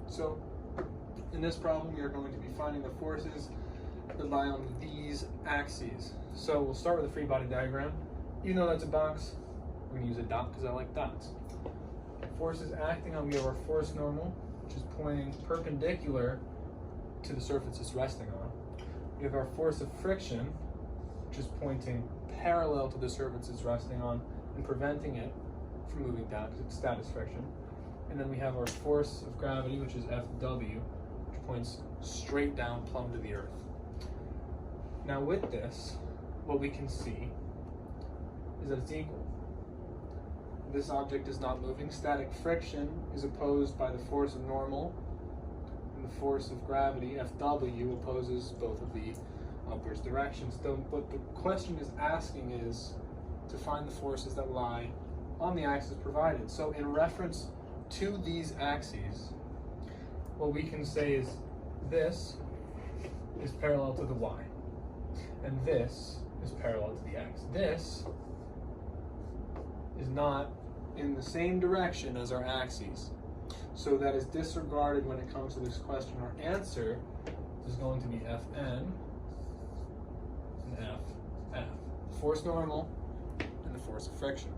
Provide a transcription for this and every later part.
So in this problem, we are going to be finding the forces that lie on these axes. So we'll start with a free body diagram. Even though that's a box, we're going to use a dot because I like dots. Forces acting on, we have our force normal, which is pointing perpendicular to the surface it's resting on. We have our force of friction, which is pointing parallel to the surface it's resting on and preventing it from moving down because it's status friction. And then we have our force of gravity, which is Fw, which points straight down plumb to the earth. Now with this, what we can see is that it's equal. This object is not moving. Static friction is opposed by the force of normal, and the force of gravity, Fw, opposes both of the upwards directions. What the question is asking is to find the forces that lie on the axis provided. So in reference to these axes, what we can say is this is parallel to the y, and this is parallel to the x. This is not in the same direction as our axes, so that is disregarded when it comes to this question. Our answer is going to be Fn and Ff, the force normal and the force of friction.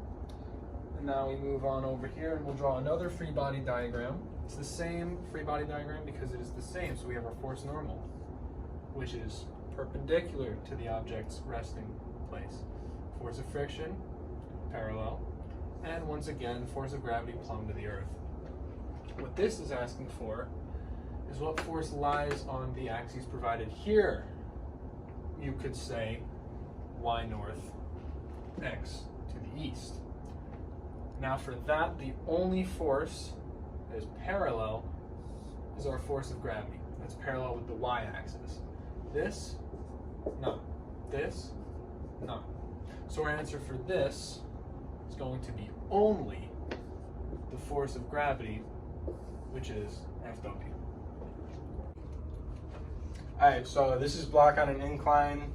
And now we move on over here and we'll draw another free body diagram. It's the same free body diagram because it is the same. So we have our force normal, which is perpendicular to the object's resting place. Force of friction, parallel. And once again, force of gravity plumb to the earth. What this is asking for is what force lies on the axes provided here. You could say y north, x to the east. Now for that, the only force that is parallel is our force of gravity. That's parallel with the y-axis. This, not. This, not. So our answer for this is going to be only the force of gravity, which is Fw. Alright, so this is block on an incline.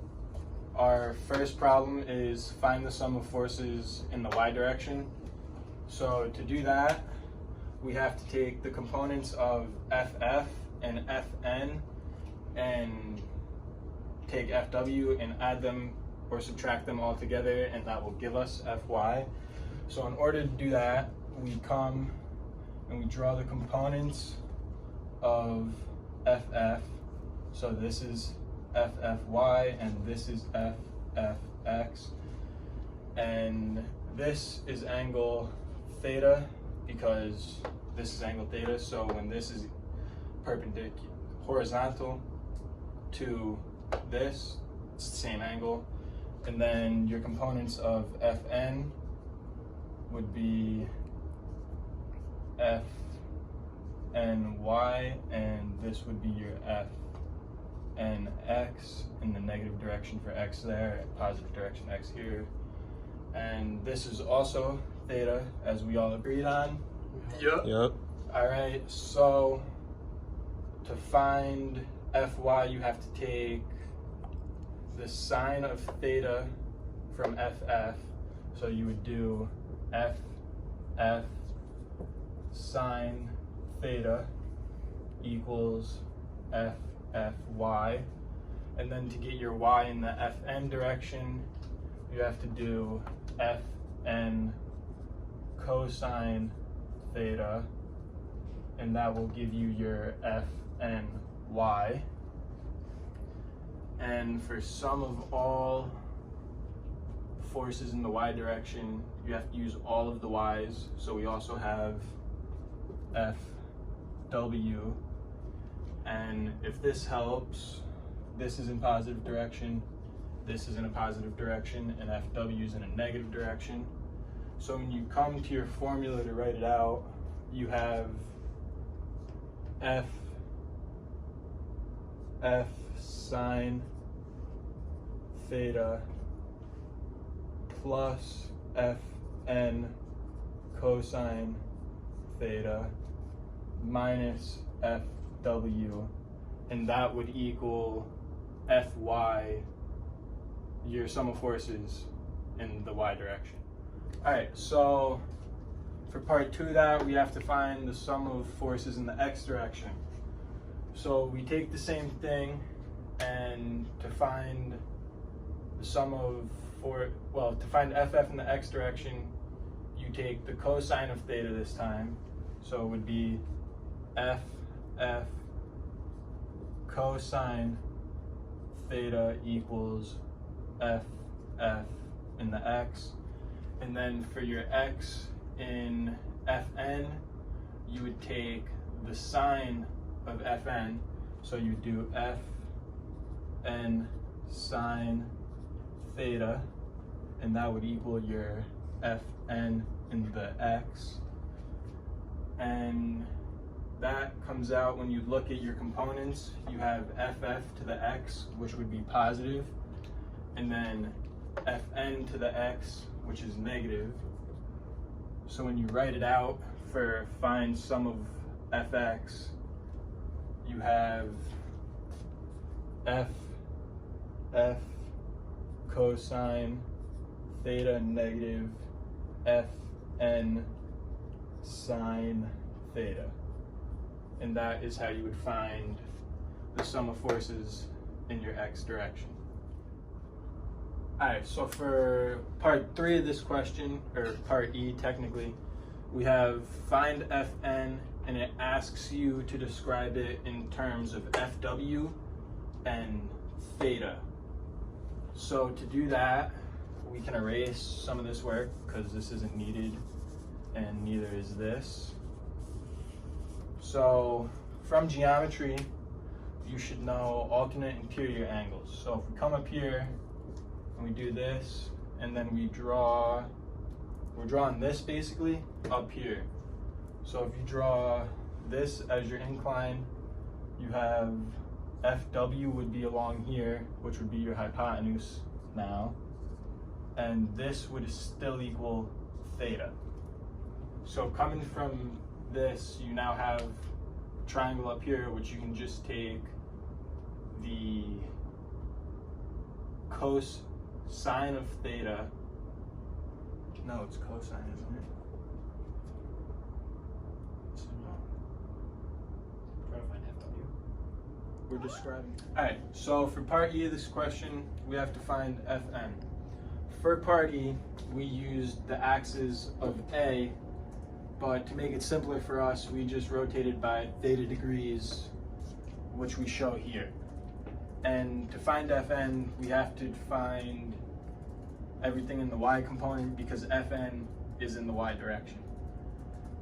Our first problem is find the sum of forces in the y direction. So to do that, we have to take the components of Ff and Fn and take Fw and add them or subtract them all together, and that will give us Fy. So in order to do that, we come and we draw the components of Ff. So this is Ffy and this is Ffx. And this is angle theta because this is angle theta. So when this is perpendicular, horizontal to this, it's the same angle. And then your components of Fn would be Fny, and this would be your Fnx in the negative direction for x there, positive direction x here. And this is also theta, as we all agreed on. Yep. All right, so to find Fy, you have to take the sine of theta from Ff. So you would do Ff sine theta equals Ffy. And then to get your y in the Fn direction, you have to do Fn cosine theta, and that will give you your Fny. And for sum of all forces in the y direction, you have to use all of the y's. So we also have Fw, and if this helps, this is in positive direction, this is in a positive direction, and Fw is in a negative direction. So when you come to your formula to write it out, you have F sine theta plus Fn cosine theta minus Fw, and that would equal Fy, your sum of forces in the y direction. All right, so for part 2 of that, we have to find the sum of forces in the x direction. So we take the same thing, and to find the sum of, to find FF in the x direction, you take the cosine of theta this time. So it would be FF cosine theta equals FF in the x. And then for your x in Fn, you would take the sine of Fn. So you do Fn sine theta, and that would equal your Fn in the x. And that comes out when you look at your components. You have FF to the x, which would be positive, and then Fn to the x, which is negative. So when you write it out for find sum of Fx, you have FF cosine theta negative Fn sine theta. And that is how you would find the sum of forces in your x direction. Alright, so for part 3 of this question, or part E technically, we have find Fn, and it asks you to describe it in terms of Fw and theta. So to do that, we can erase some of this work because this isn't needed, and neither is this. So from geometry, you should know alternate interior angles. So if we come up here and we do this, and then we're drawing this basically up here. So if you draw this as your incline, you have FW would be along here, which would be your hypotenuse now, and this would still equal theta. So coming from this, you now have a triangle up here, which you can just take the cosine of theta. No, it's cosine, isn't it? Try to find FW. We're describing. Alright, so for part E of this question, we have to find Fn. For part E, we used the axis of A, but to make it simpler for us, we just rotated by theta degrees, which we show here. And to find Fn, we have to find everything in the y component because Fn is in the y direction.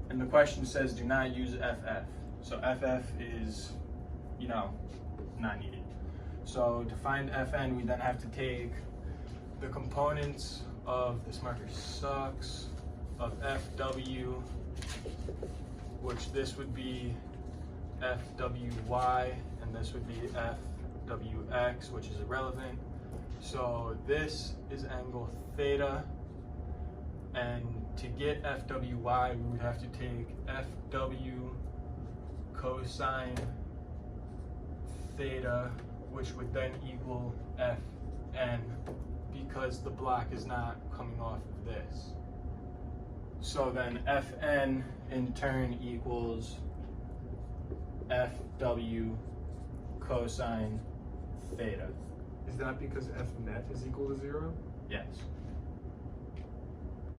And the question says do not use FF. So FF is, not needed. So to find Fn, we then have to take the components of, this marker sucks, of Fw, which this would be Fwy, and this would be Fwx, which is irrelevant. So this is angle theta, and to get Fwy, we would have to take Fw cosine theta, which would then equal Fn, because the block is not coming off of this. So then Fn in turn equals Fw cosine theta. Is that because F net is equal to 0? Yes.